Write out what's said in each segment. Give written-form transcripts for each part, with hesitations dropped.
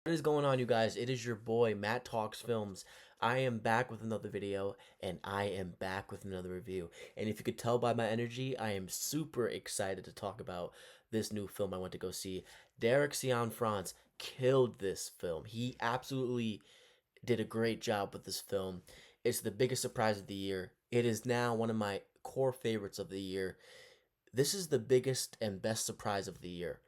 What is going on, you guys? It is your boy, Matt Talks Films. I am back with another video, and I am back with another review. And if you could tell by my energy, I am super excited to talk about this new film I went to go see. Derek Cian-France killed this film. He absolutely did a great job with this film. It's the biggest surprise of the year. It is now one of my core favorites of the year. This is the biggest and best surprise of the year.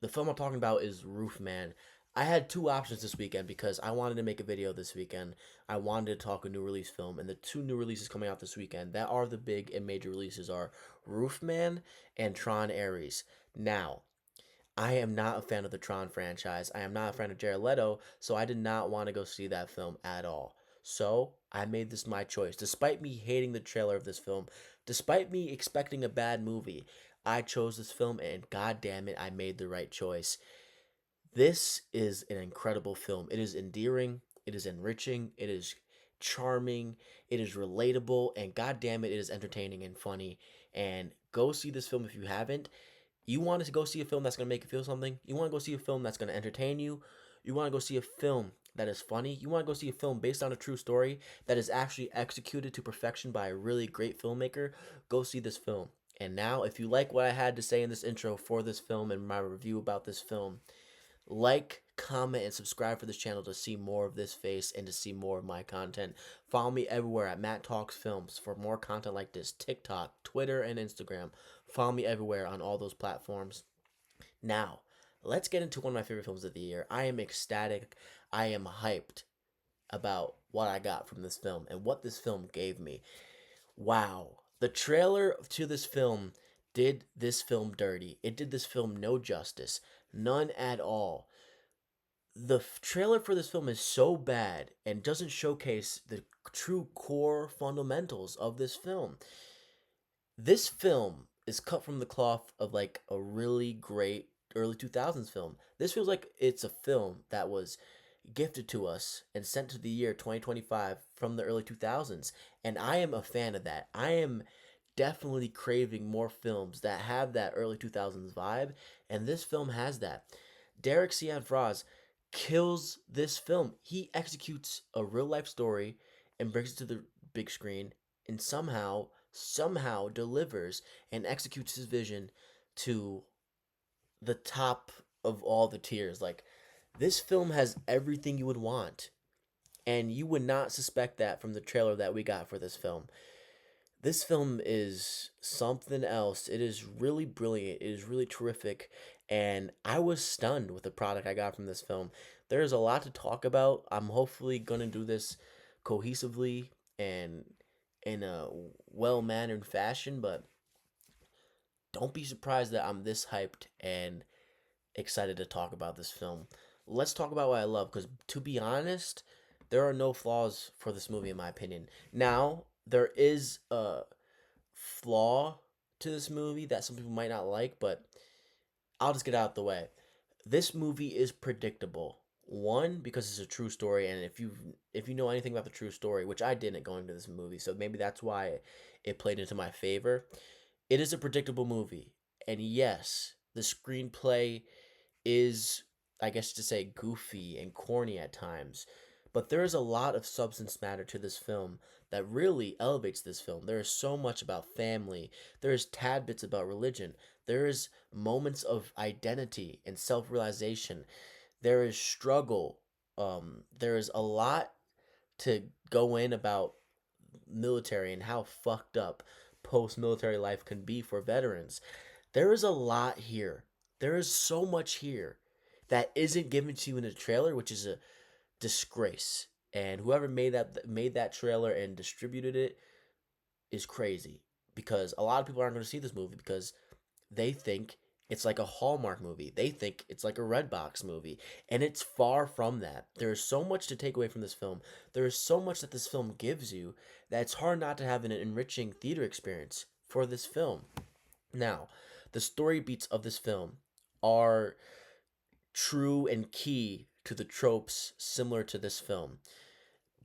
The film I'm talking about is Roofman. I had two options this weekend because I wanted to make a video this weekend. I wanted to talk a new release film, and the two new releases coming out this weekend that are the big and major releases are Roofman and Tron Ares. Now, I am not a fan of the Tron franchise. I am not a fan of Jared Leto, so I did not want to go see that film at all. So I made this my choice. Despite me hating the trailer of this film, despite me expecting a bad movie, I chose this film, and god damn it, I made the right choice. This is an incredible film. It is endearing, it is enriching, it is charming, it is relatable, and god damn it, it is entertaining and funny. And go see this film if you haven't. You want to go see a film that's going to make you feel something? You want to go see a film that's going to entertain you? You want to go see a film that is funny? You want to go see a film based on a true story that is actually executed to perfection by a really great filmmaker? Go see this film. And now, if you like what I had to say in this intro for this film and my review about this film, like, comment, and subscribe for this channel to see more of this face and to see more of my content. Follow me everywhere at Matt Talks Films for more content like this. TikTok, Twitter, and Instagram. Follow me everywhere on all those platforms. Now, let's get into one of my favorite films of the year. I am ecstatic. I am hyped about what I got from this film and what this film gave me. Wow. The trailer to this film did this film dirty. It did this film no justice. None at all. The trailer for this film is so bad and doesn't showcase the true core fundamentals of this film. This film is cut from the cloth of like a really great early 2000s film. This feels like it's a film that was gifted to us and sent to the year 2025 from the early 2000s, and I am a fan of that. I am definitely craving more films that have that early 2000s vibe, and this film has that. Derek Cianfraz kills this film. He executes a real life story and brings it to the big screen, and somehow delivers and executes his vision to the top of all the tiers. Like, this film has everything you would want, and you would not suspect that from the trailer that we got for this film. This film is something else. It is really brilliant. It is really terrific, and I was stunned with the product I got from this film. There is a lot to talk about. I'm hopefully going to do this cohesively and in a well-mannered fashion, but don't be surprised that I'm this hyped and excited to talk about this film. Let's talk about what I love, because to be honest, there are no flaws for this movie in my opinion. Now, there is a flaw to this movie that some people might not like, but I'll just get out the way. This movie is predictable. One, because it's a true story, and if you know anything about the true story, which I didn't going to this movie, so maybe that's why it played into my favor. It is a predictable movie, and yes, the screenplay is, I guess to say, goofy and corny at times. But there is a lot of substance matter to this film that really elevates this film. There is so much about family. There is tad bits about religion. There is moments of identity and self-realization. There is struggle. There is a lot to go in about military and how fucked up post-military life can be for veterans. There is a lot here. There is so much here that isn't given to you in the trailer, which is a disgrace. And whoever made that trailer and distributed it is crazy, because a lot of people aren't going to see this movie because they think it's like a Hallmark movie. They think it's like a Redbox movie, and it's far from that. There is so much to take away from this film. There is so much that this film gives you that it's hard not to have an enriching theater experience for this film. Now, the story beats of this film are true and key to the tropes similar to this film.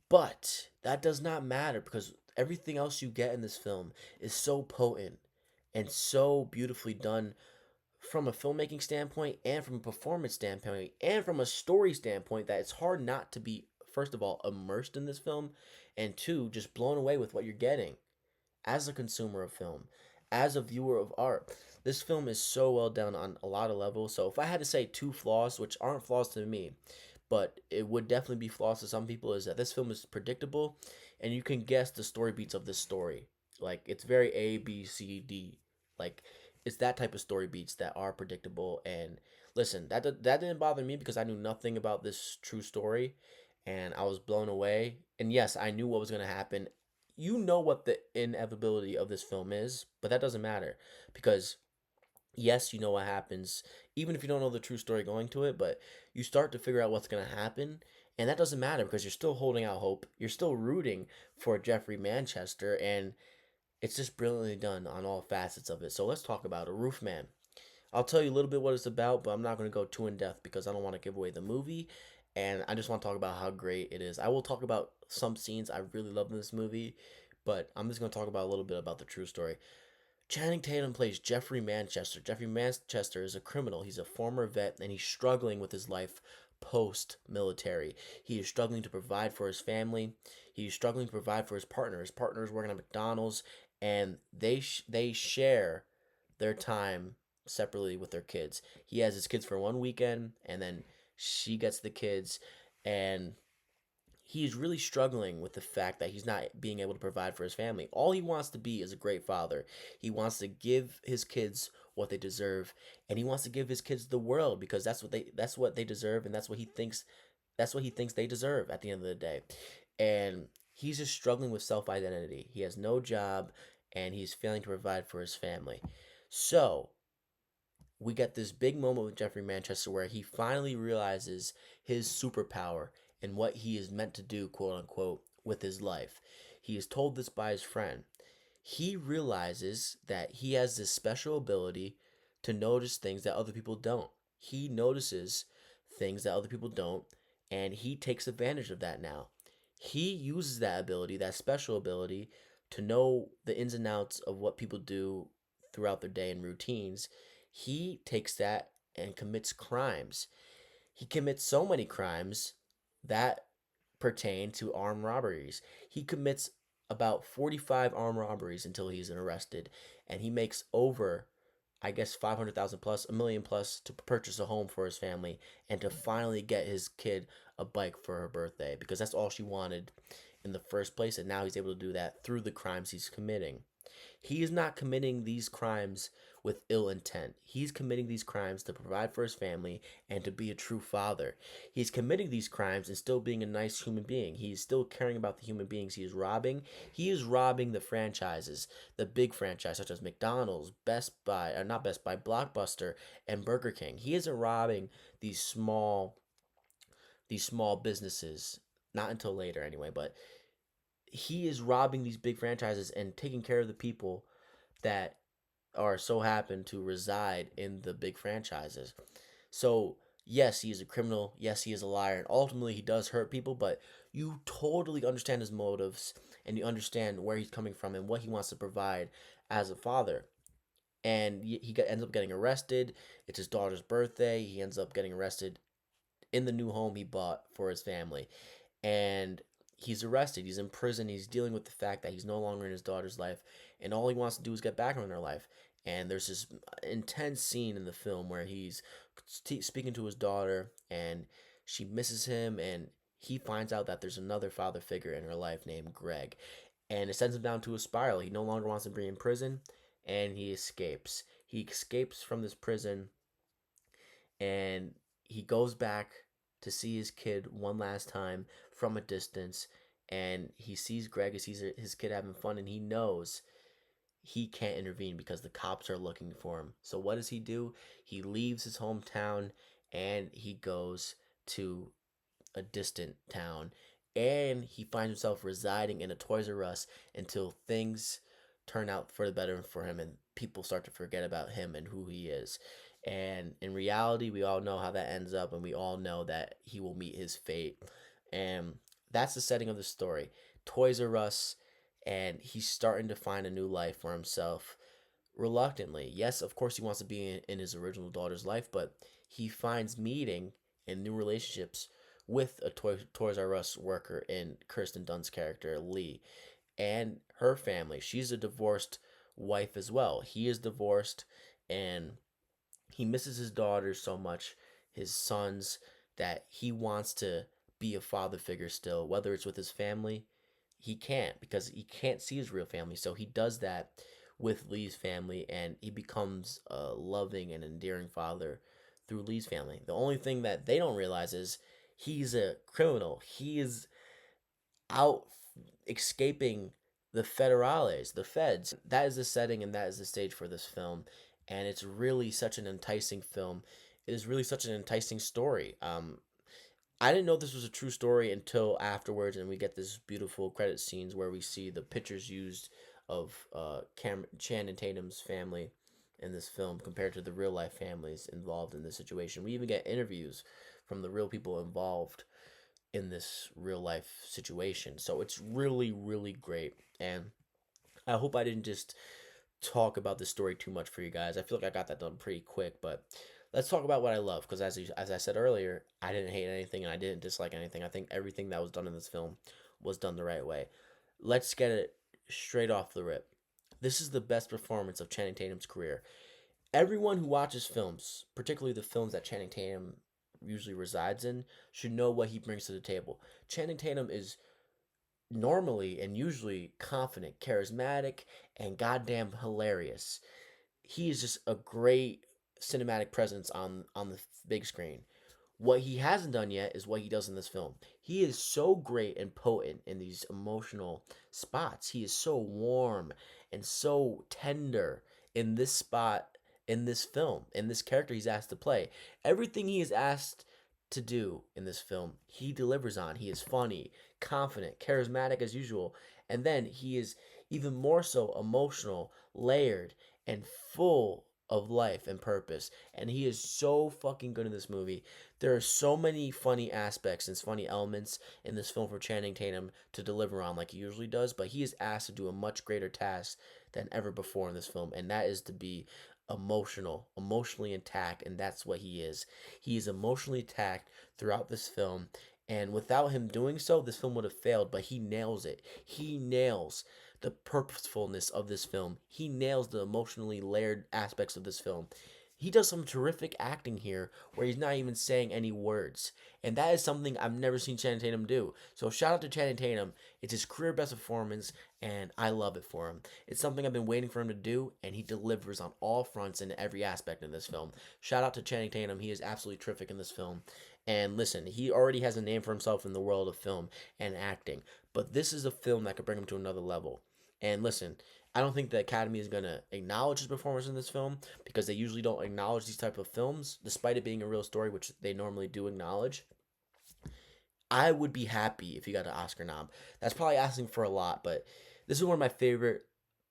But that does not matter, because everything else you get in this film is so potent and so beautifully done from a filmmaking standpoint and from a performance standpoint and from a story standpoint that it's hard not to be, first of all, immersed in this film, and two, just blown away with what you're getting as a consumer of film, as a viewer of art. This film is so well done on a lot of levels. So if I had to say two flaws, which aren't flaws to me, but it would definitely be flaws to some people, is that this film is predictable and you can guess the story beats of this story. Like it's very A, B, C, D. Like it's that type of story beats that are predictable. And listen, that didn't bother me because I knew nothing about this true story, and I was blown away. And yes, I knew what was gonna happen. You know what the inevitability of this film is, but that doesn't matter because yes, you know what happens, even if you don't know the true story going to it, but you start to figure out what's going to happen. And that doesn't matter because you're still holding out hope. You're still rooting for Jeffrey Manchester, and it's just brilliantly done on all facets of it. So let's talk about a Roofman. I'll tell you a little bit what it's about, but I'm not going to go too in depth because I don't want to give away the movie. And I just want to talk about how great it is. I will talk about some scenes I really love in this movie, but I'm just going to talk about a little bit about the true story. Channing Tatum plays Jeffrey Manchester. Jeffrey Manchester is a criminal. He's a former vet and he's struggling with his life post military. He is struggling to provide for his family. He's struggling to provide for his partner. His partner is working at McDonald's and they share their time separately with their kids. He has his kids for one weekend and then she gets the kids, and he's really struggling with the fact that he's not being able to provide for his family. All he wants to be is a great father. He wants to give his kids what they deserve, and he wants to give his kids the world because that's what they deserve, and that's what he thinks they deserve at the end of the day. And he's just struggling with self-identity. He has no job and he's failing to provide for his family. So, we get this big moment with Jeffrey Manchester where he finally realizes his superpower and what he is meant to do, quote unquote, with his life. He is told this by his friend. He realizes that he has this special ability to notice things that other people don't. He notices things that other people don't, and he takes advantage of that now. He uses that ability, that special ability, to know the ins and outs of what people do throughout their day and routines. He takes that and commits crimes. He commits so many crimes that pertain to armed robberies. He commits about 45 armed robberies until he's arrested, and he makes over, I guess, 500,000 plus, a million plus to purchase a home for his family and to finally get his kid a bike for her birthday because that's all she wanted in the first place, and now he's able to do that through the crimes he's committing. He is not committing these crimes with ill intent. He's committing these crimes to provide for his family and to be a true father. He's committing these crimes and still being a nice human being. He's still caring about the human beings he is robbing. He is robbing the franchises, the big franchise such as McDonald's, Best Buy, or not Best Buy, Blockbuster, and Burger King. He isn't robbing these small businesses. Not until later anyway, but he is robbing these big franchises and taking care of the people that are so happen to reside in the big franchises. So, yes, he is a criminal. Yes, he is a liar. And ultimately, he does hurt people, but you totally understand his motives and you understand where he's coming from and what he wants to provide as a father. And ends up getting arrested. It's his daughter's birthday. He ends up getting arrested in the new home he bought for his family. And he's arrested. He's in prison. He's dealing with the fact that he's no longer in his daughter's life, and all he wants to do is get back in her life. And there's this intense scene in the film where he's speaking to his daughter, and she misses him, and he finds out that there's another father figure in her life named Greg, and it sends him down to a spiral. He no longer wants to be in prison, and he escapes. He escapes from this prison and he goes back to see his kid one last time from a distance, and he sees Greg, he sees his kid having fun, and he knows he can't intervene because the cops are looking for him. So what does he do? He leaves his hometown and he goes to a distant town, and he finds himself residing in a Toys R Us until things turn out for the better for him and people start to forget about him and who he is. And in reality, we all know how that ends up, and we all know that he will meet his fate. And that's the setting of the story. Toys R Us, and he's starting to find a new life for himself. reluctantly. Yes, of course, he wants to be in his original daughter's life, but he finds meeting and new relationships with a Toys R Us worker in Kirsten Dunst's character, Lee, and her family. She's a divorced wife as well. He is divorced, and he misses his daughters so much, his sons, that he wants to be a father figure still, whether it's with his family. He can't because he can't see his real family. So he does that with Lee's family, and he becomes a loving and endearing father through Lee's family. The only thing that they don't realize is he's a criminal. He is out escaping the federales, the feds. That is the setting and that is the stage for this film, and it's really such an enticing film. It is really such an enticing story. I didn't know this was a true story until afterwards, and we get this beautiful credit scenes where we see the pictures used of Channing Tatum's family in this film compared to the real life families involved in this situation. We even get interviews from the real people involved in this real life situation. So it's really, really great. And I hope I didn't just talk about this story too much for you guys. I feel like I got that done pretty quick, but let's talk about what I love because as I said earlier, I didn't hate anything and I didn't dislike anything. I think everything that was done in this film was done the right way. Let's get it straight off the rip. This is the best performance of Channing Tatum's career. Everyone who watches films, particularly the films that Channing Tatum usually resides in, should know what he brings to the table. Channing Tatum is normally and usually confident, charismatic, and goddamn hilarious. He is just a great cinematic presence on the big screen. What he hasn't done yet is what he does in this film. He is so great and potent in these emotional spots. He is so warm and so tender in this spot in this film, in this character he's asked to play. Everything he is asked to do in this film, he delivers on. He is funny, confident, charismatic as usual, and then he is even more so emotional, layered, and full of life and purpose. And he is so fucking good in this movie. There are so many funny aspects and funny elements in this film for Channing Tatum to deliver on like he usually does, but he is asked to do a much greater task than ever before in this film, and that is to be emotionally intact, and that's what he is. He is emotionally attacked throughout this film, and without him doing so, this film would have failed, but he nails it. He nails the purposefulness of this film. He nails the emotionally layered aspects of this film. He does some terrific acting here where he's not even saying any words. And that is something I've never seen Channing Tatum do. So shout out to Channing Tatum. It's his career best performance, and I love it for him. It's something I've been waiting for him to do, and he delivers on all fronts in every aspect in this film. Shout out to Channing Tatum. He is absolutely terrific in this film. And listen, he already has a name for himself in the world of film and acting. But this is a film that could bring him to another level. And listen, I don't think the Academy is going to acknowledge his performance in this film because they usually don't acknowledge these type of films, despite it being a real story, which they normally do acknowledge. I would be happy if he got an Oscar nom. That's probably asking for a lot, but this is one of my favorite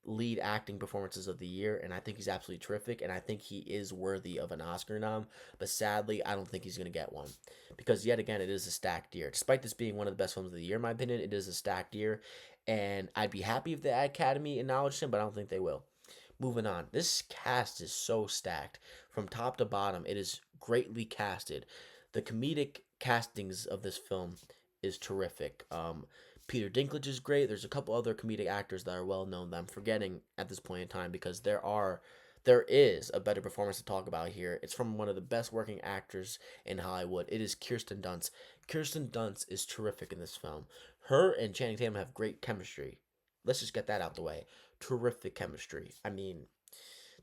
lead acting performances of the year, and I think he's absolutely terrific, and I think he is worthy of an Oscar nom. But sadly, I don't think he's going to get one because yet again, it is a stacked year. Despite this being one of the best films of the year, in my opinion, it is a stacked year, and I'd be happy if the Academy acknowledged him, but I don't think they will. Moving on, this cast is so stacked from top to bottom. It is greatly casted. The comedic castings of this film is terrific. Peter Dinklage is great. There's a couple other comedic actors that are well known that I'm forgetting at this point in time because there is a better performance to talk about here. It's from one of the best working actors in Hollywood. It is Kirsten Dunst. Kirsten Dunst is terrific in this film. Her and Channing Tatum have great chemistry. Let's just get that out the way. Terrific chemistry. I mean,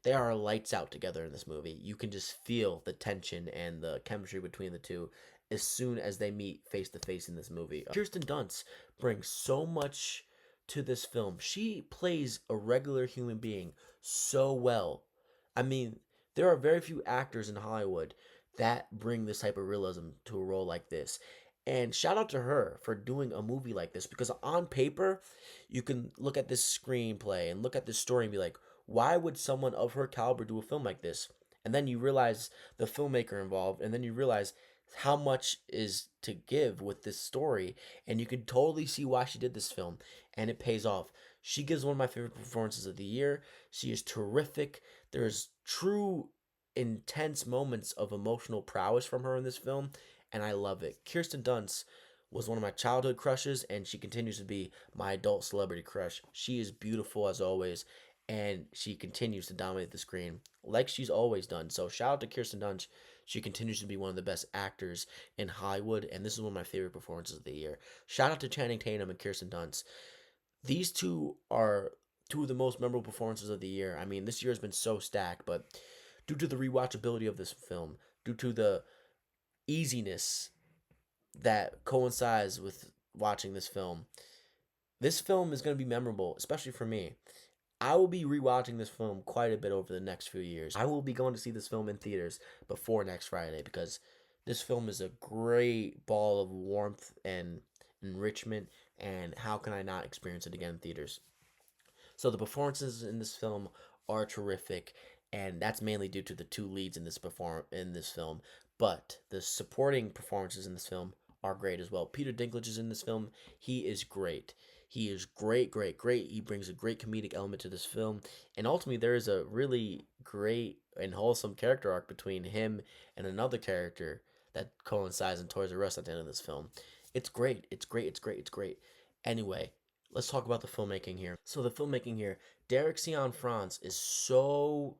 they are lights out together in this movie. You can just feel the tension and the chemistry between the two as soon as they meet face to face in this movie. Kirsten Dunst brings so much to this film. She plays a regular human being so well. I mean, there are very few actors in Hollywood that bring this type of realism to a role like this. And shout out to her for doing a movie like this because on paper, you can look at this screenplay and look at this story and be like, why would someone of her caliber do a film like this? And then you realize the filmmaker involved, and then you realize how much is to give with this story, and you can totally see why she did this film, and it pays off. She gives one of my favorite performances of the year. She is terrific. There's true intense moments of emotional prowess from her in this film, and I love it. Kirsten Dunst was one of my childhood crushes, and she continues to be my adult celebrity crush. She is beautiful as always, and she continues to dominate the screen like she's always done. So shout out to Kirsten Dunst. She continues to be one of the best actors in Hollywood, and this is one of my favorite performances of the year. Shout out to Channing Tatum and Kirsten Dunst. These two are two of the most memorable performances of the year. I mean, this year has been so stacked, but due to the rewatchability of this film, due to the easiness that coincides with watching this film is going to be memorable, especially for me. I will be rewatching this film quite a bit over the next few years. I will be going to see this film in theaters before next Friday because this film is a great ball of warmth and enrichment, and how can I not experience it again in theaters? So the performances in this film are terrific, and that's mainly due to the two leads in this film. But the supporting performances in this film are great as well. Peter Dinklage is in this film. He is great. He is great, great, great. He brings a great comedic element to this film, and ultimately there is a really great and wholesome character arc between him and another character that coincides in Toys R Us at the end of this film. It's great. It's great. It's great. It's great. Anyway, let's talk about the filmmaking here. So the filmmaking here, Derek Sion France is so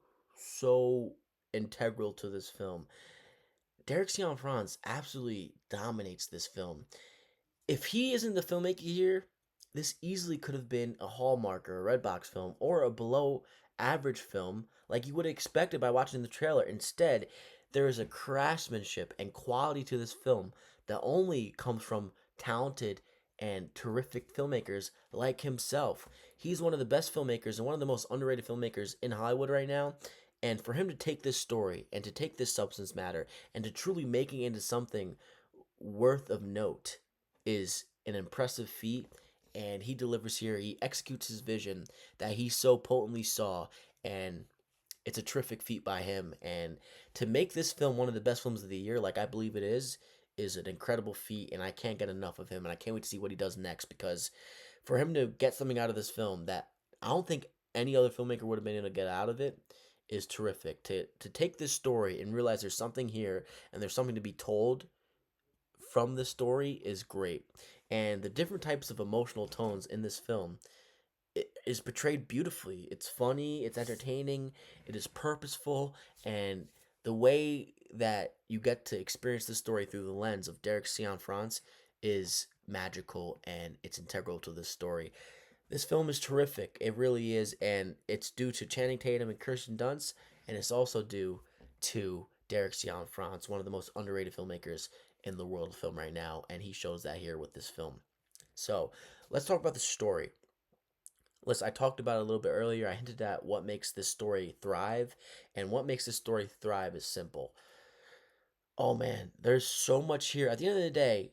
integral to this film. Derek Sion France absolutely dominates this film. If he isn't the filmmaker here, this easily could have been a Hallmark or a Redbox film or a below average film like you would have expected by watching the trailer. Instead, there is a craftsmanship and quality to this film that only comes from talented and terrific filmmakers like himself. He's one of the best filmmakers and one of the most underrated filmmakers in Hollywood right now. And for him to take this story and to take this substance matter and to truly make it into something worth of note is an impressive feat, and he delivers here. He executes his vision that he so potently saw, and it's a terrific feat by him. And to make this film one of the best films of the year, like I believe it is an incredible feat, and I can't get enough of him, and I can't wait to see what he does next, because for him to get something out of this film that I don't think any other filmmaker would have been able to get out of it is terrific. To take this story and realize there's something here and there's something to be told from the story is great. And the different types of emotional tones in this film is portrayed beautifully. It's funny, it's entertaining, it is purposeful, and the way that you get to experience the story through the lens of Derek Sion France is magical, and it's integral to this story. This film is terrific. It really is, and it's due to Channing Tatum and Kirsten Dunst, and it's also due to Derek Sion France, one of the most underrated filmmakers in the world of film right now, and he shows that here with this film. So, let's talk about the story. Listen, I talked about it a little bit earlier. I hinted at what makes this story thrive, and what makes this story thrive is simple. Oh man, there's so much here. At the end of the day,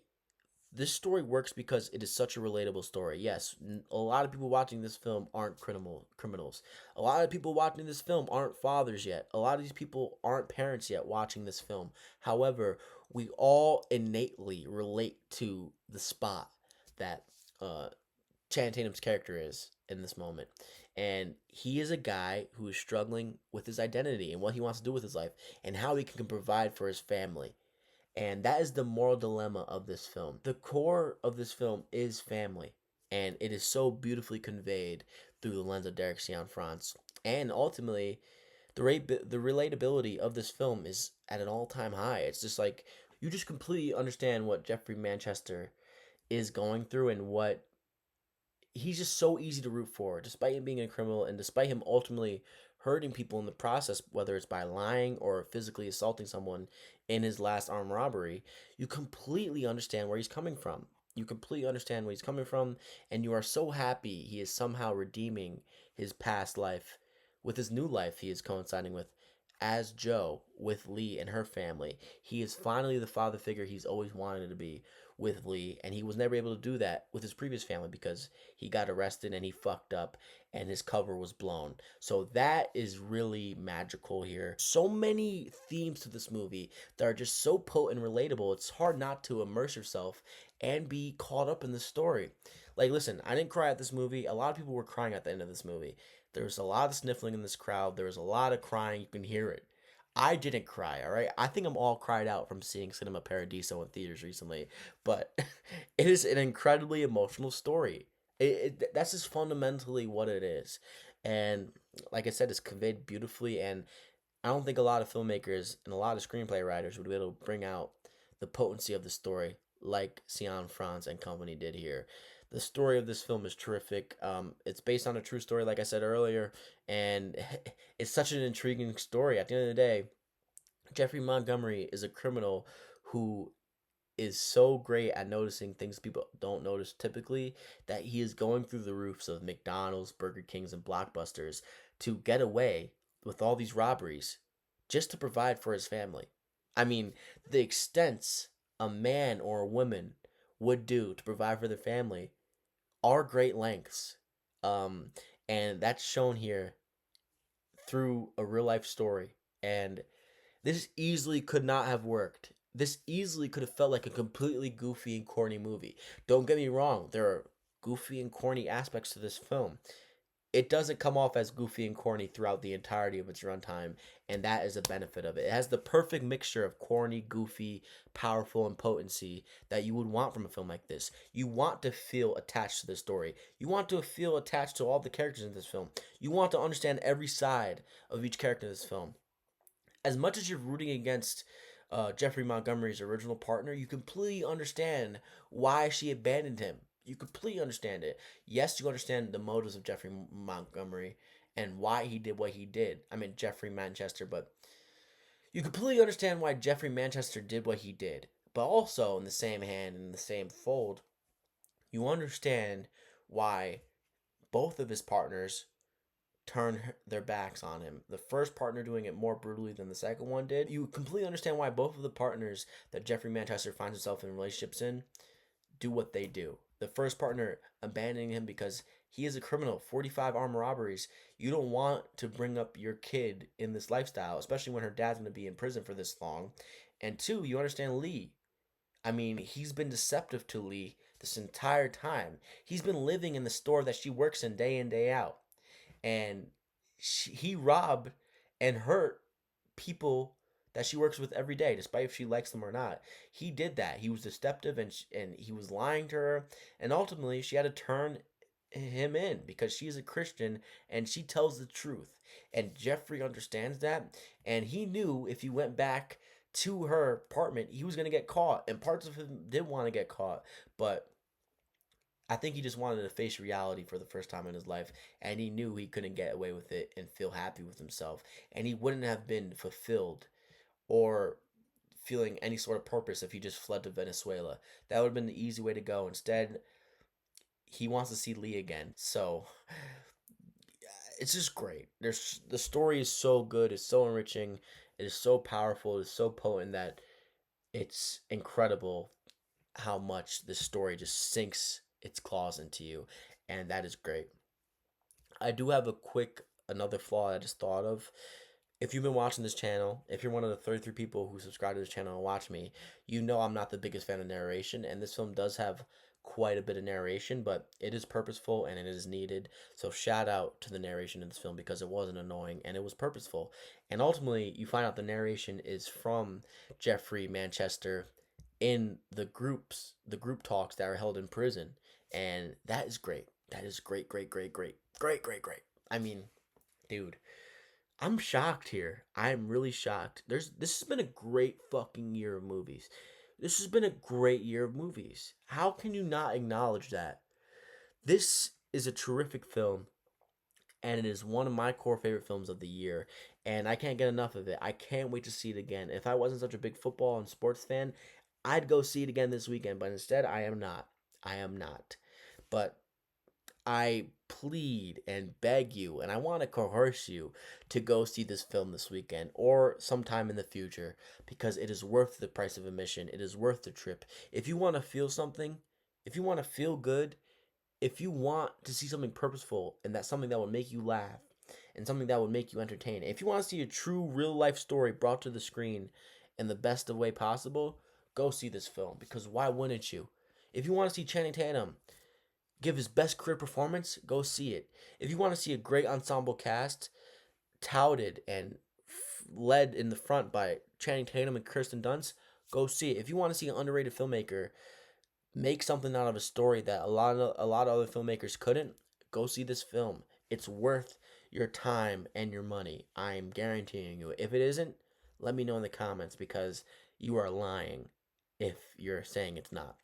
this story works because it is such a relatable story. Yes, a lot of people watching this film aren't criminals. A lot of people watching this film aren't fathers yet. A lot of these people aren't parents yet watching this film. However, we all innately relate to the spot that uh, Channing Tatum's character is in this moment. And he is a guy who is struggling with his identity and what he wants to do with his life and how he can provide for his family. And that is the moral dilemma of this film. The core of this film is family, and it is so beautifully conveyed through the lens of Derek Sion France. And ultimately, the relatability of this film is at an all-time high. It's just like you just completely understand what Jeffrey Manchester is going through and what he's just so easy to root for, despite him being a criminal and despite him ultimately hurting people in the process, whether it's by lying or physically assaulting someone in his last armed robbery. You completely understand where he's coming from. You completely understand where he's coming from, and you are so happy he is somehow redeeming his past life with his new life he is coinciding with as Joe, with Lee and her family. He is finally the father figure he's always wanted to be with Lee, and he was never able to do that with his previous family because he got arrested and he fucked up and his cover was blown. So that is really magical here. So many themes to this movie that are just so potent and relatable. It's hard not to immerse yourself and be caught up in the story. Like, listen, I didn't cry at this movie. A lot of people were crying at the end of this movie. There was a lot of sniffling in this crowd. There was a lot of crying. You can hear it. I didn't cry, all right? I think I'm all cried out from seeing Cinema Paradiso in theaters recently, but it is an incredibly emotional story. That's just fundamentally what it is. And like I said, it's conveyed beautifully, and I don't think a lot of filmmakers and a lot of screenplay writers would be able to bring out the potency of the story like Cian France and company did here. The story of this film is terrific. It's based on a true story, like I said earlier, and it's such an intriguing story. At the end of the day, Jeffrey Montgomery is a criminal who is so great at noticing things people don't notice typically that he is going through the roofs of McDonald's, Burger Kings, and Blockbusters to get away with all these robberies just to provide for his family. I mean, the extents a man or a woman would do to provide for their family are great lengths. Um, and that's shown here through a real life story. And this easily could not have worked. This easily could have felt like a completely goofy and corny movie. Don't get me wrong, there are goofy and corny aspects to this film. It doesn't come off as goofy and corny throughout the entirety of its runtime, and that is a benefit of it. It has the perfect mixture of corny, goofy, powerful, and potency that you would want from a film like this. You want to feel attached to the story. You want to feel attached to all the characters in this film. You want to understand every side of each character in this film. As much as you're rooting against Jeffrey Montgomery's original partner, you completely understand why she abandoned him. You completely understand it. Yes, you understand the motives of Jeffrey Montgomery and why he did what he did. I mean, Jeffrey Manchester, but you completely understand why Jeffrey Manchester did what he did. But also, in the same hand, in the same fold, you understand why both of his partners turn their backs on him. The first partner doing it more brutally than the second one did. You completely understand why both of the partners that Jeffrey Manchester finds himself in relationships in do what they do. The first partner abandoning him because he is a criminal, 45 armed robberies. You don't want to bring up your kid in this lifestyle, especially when her dad's going to be in prison for this long. And two, you understand Lee. I mean, he's been deceptive to Lee this entire time. He's been living in the store that she works in, day out, and he robbed and hurt people that she works with every day, despite if she likes them or not. He did that. He was deceptive, and he was lying to her, and ultimately she had to turn him in because she's a Christian and she tells the truth. And Jeffrey understands that, and he knew if he went back to her apartment, he was going to get caught, and parts of him did want to get caught, but I think he just wanted to face reality for the first time in his life, and he knew he couldn't get away with it and feel happy with himself, and he wouldn't have been fulfilled or feeling any sort of purpose if he just fled to Venezuela. That would have been the easy way to go. Instead, he wants to see Lee again. So it's just great. There's the story is so good, it's so enriching, it is so powerful, it's so potent that it's incredible how much this story just sinks its claws into you, and that is great. I do have a quick another flaw I just thought of. If you've been watching this channel, if you're one of the 33 people who subscribe to this channel and watch me, you know I'm not the biggest fan of narration, and this film does have quite a bit of narration, but it is purposeful and it is needed. So shout out to the narration in this film because it wasn't annoying and it was purposeful. And ultimately, you find out the narration is from Jeffrey Manchester in the group talks that are held in prison, and that is great. That is great, great, great, great, great, great, great. I mean, dude, I'm shocked here. I'm really shocked. This has been a great fucking year of movies. This has been a great year of movies. How can you not acknowledge that? This is a terrific film, and it is one of my core favorite films of the year, and I can't get enough of it. I can't wait to see it again. If I wasn't such a big football and sports fan, I'd go see it again this weekend, but instead I am not. I am not. But I plead and beg you, and I want to coerce you to go see this film this weekend or sometime in the future because it is worth the price of admission. It is worth the trip. If you want to feel something, if you want to feel good, if you want to see something purposeful and that's something that would make you laugh and something that would make you entertain, if you want to see a true real life story brought to the screen in the best of way possible, go see this film because why wouldn't you? If you want to see Channing Tatum give his best career performance, go see it. If you want to see a great ensemble cast touted and led in the front by Channing Tatum and Kirsten Dunst, go see it. If you want to see an underrated filmmaker make something out of a story that a lot of other filmmakers couldn't, go see this film. It's worth your time and your money. I'm guaranteeing you. If it isn't, let me know in the comments because you are lying if you're saying it's not.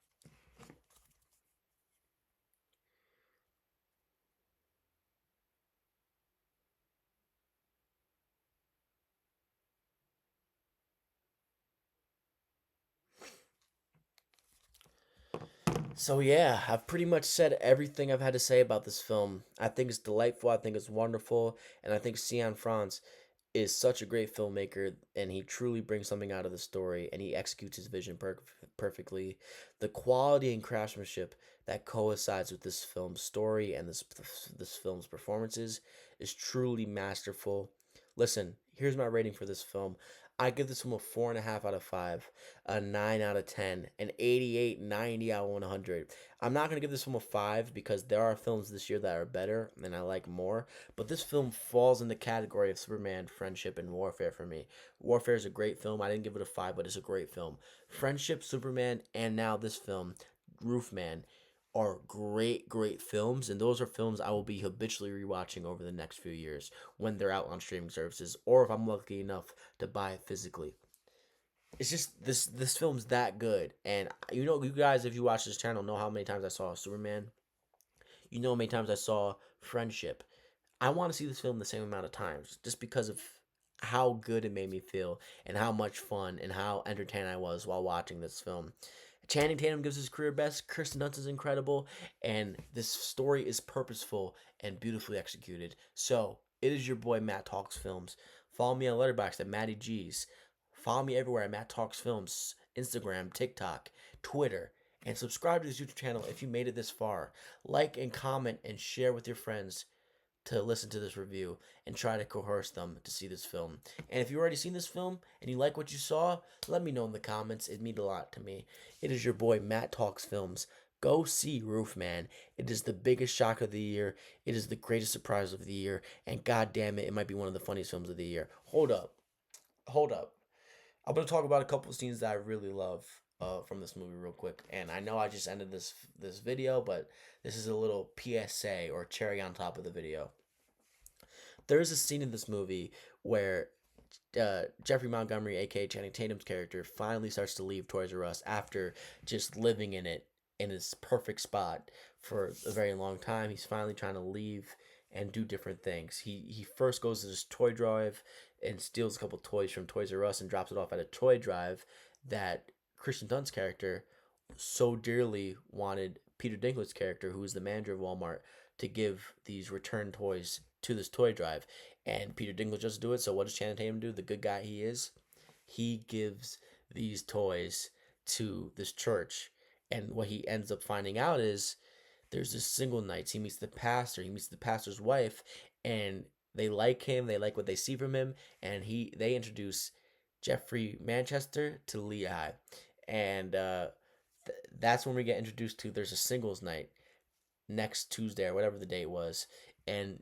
So yeah, I've pretty much said everything I've had to say about this film. I think it's delightful, I think it's wonderful, and I think Cian France is such a great filmmaker and he truly brings something out of the story and he executes his vision perfectly. The quality and craftsmanship that coincides with this film's story and this film's performances is truly masterful. Listen, here's my rating for this film. I give this film a 4.5 out of 5, a 9 out of 10, an 88, 90 out of 100. I'm not gonna give this film a 5 because there are films this year that are better and I like more, but this film falls in the category of Superman, Friendship, and Warfare for me. Warfare is a great film. I didn't give it a 5, but it's a great film. Friendship, Superman, and now this film, Roofman, are great, great films, and those are films I will be habitually rewatching over the next few years when they're out on streaming services, or if I'm lucky enough to buy it physically. It's just this film's that good, and you guys, if you watch this channel, know how many times I saw Superman. You know how many times I saw Friendship. I want to see this film the same amount of times just because of how good it made me feel and how much fun and how entertained I was while watching this film. Channing Tatum gives his career best. Kirsten Dunst is incredible, and this story is purposeful and beautifully executed. So it is your boy Matt Talks Films. Follow me on Letterboxd at Matty G's. Follow me everywhere at Matt Talks Films, Instagram, TikTok, Twitter, and subscribe to this YouTube channel if you made it this far. Like and comment and share with your friends to listen to this review and try to coerce them to see this film. And if you've already seen this film and you like what you saw, let me know in the comments. It means a lot to me. It is your boy Matt Talks Films. Go see Roofman. It is the biggest shock of the year. It is the greatest surprise of the year. And god damn it, it might be one of the funniest films of the year. Hold up. Hold up. I'm gonna talk about a couple of scenes that I really love from this movie real quick. And I know I just ended this video, but this is a little PSA or cherry on top of the video. There's a scene in this movie where Jeffrey Montgomery, aka Channing Tatum's character, finally starts to leave Toys R Us after just living in it in his perfect spot for a very long time. He's finally trying to leave and do different things. He first goes to this toy drive and steals a couple toys from Toys R Us and drops it off at a toy drive that Christian Dunst's character so dearly wanted Peter Dinklage's character, who is the manager of Walmart, to give these return toys to this toy drive. And Peter Dinklage doesn't do it, so what does Channing Tatum do? The good guy he is, he gives these toys to this church. And what he ends up finding out is there's this single nights. He meets the pastor, he meets the pastor's wife, and they like him, they like what they see from him, and they introduce Jeffrey Manchester to Lehigh. And that's when we get introduced to there's a singles night next Tuesday or whatever the date was. And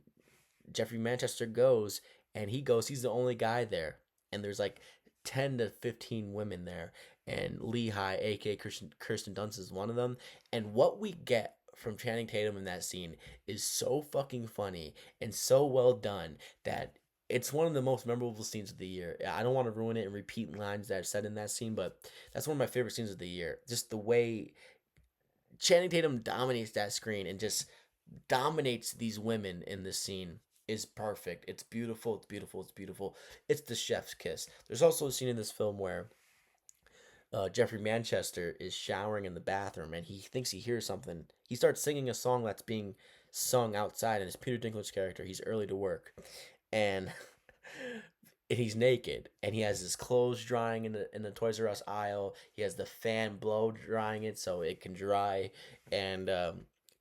Jeffrey Manchester goes, and he's the only guy there, and there's like 10 to 15 women there, and Lehigh, aka Kirsten Dunst, is one of them. And what we get from Channing Tatum in that scene is so fucking funny and so well done that it's one of the most memorable scenes of the year. I don't want to ruin it and repeat lines that I've said in that scene, but that's one of my favorite scenes of the year. Just the way Channing Tatum dominates that screen and just dominates these women in this scene is perfect. It's beautiful. It's beautiful. It's beautiful. It's the chef's kiss. There's also a scene in this film where Jeffrey Manchester is showering in the bathroom and he thinks he hears something. He starts singing a song that's being sung outside, and it's Peter Dinklage's character. He's early to work, and and he's naked, and he has his clothes drying in the Toys R Us aisle. He has the fan blow drying it so it can dry, and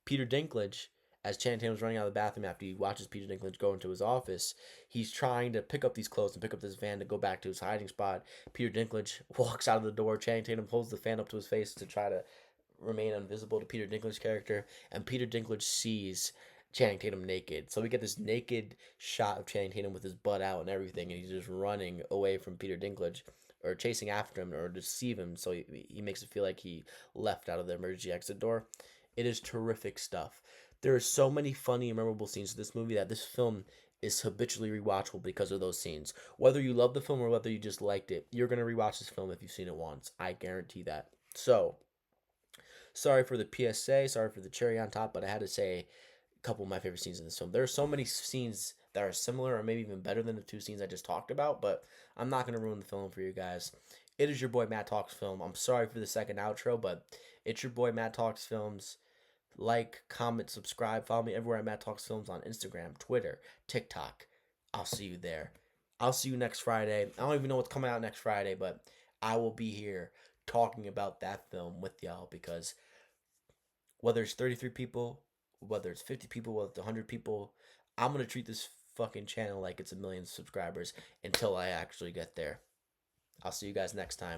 Peter Dinklage. As Channing Tatum's running out of the bathroom after he watches Peter Dinklage go into his office, he's trying to pick up these clothes and pick up this fan to go back to his hiding spot. Peter Dinklage walks out of the door. Channing Tatum holds the fan up to his face to try to remain invisible to Peter Dinklage's character, and Peter Dinklage sees Channing Tatum naked. So we get this naked shot of Channing Tatum with his butt out and everything, and he's just running away from Peter Dinklage or chasing after him or deceive him. So he makes it feel like he left out of the emergency exit door. It is terrific stuff. There are so many funny and memorable scenes in this movie that this film is habitually rewatchable because of those scenes. Whether you love the film or whether you just liked it, you're going to rewatch this film if you've seen it once. I guarantee that. So, sorry for the PSA, sorry for the cherry on top, but I had to say a couple of my favorite scenes in this film. There are so many scenes that are similar or maybe even better than the two scenes I just talked about, but I'm not going to ruin the film for you guys. It is your boy Matt Talks Film. I'm sorry for the second outro, but it's your boy Matt Talks Films. Like, comment, subscribe, follow me everywhere at Matt Talks Films on Instagram, Twitter, TikTok. I'll see you there. I'll see you next Friday. I don't even know what's coming out next Friday, but I will be here talking about that film with y'all because whether it's 33 people, whether it's 50 people, whether it's 100 people, I'm going to treat this fucking channel like it's a million subscribers until I actually get there. I'll see you guys next time.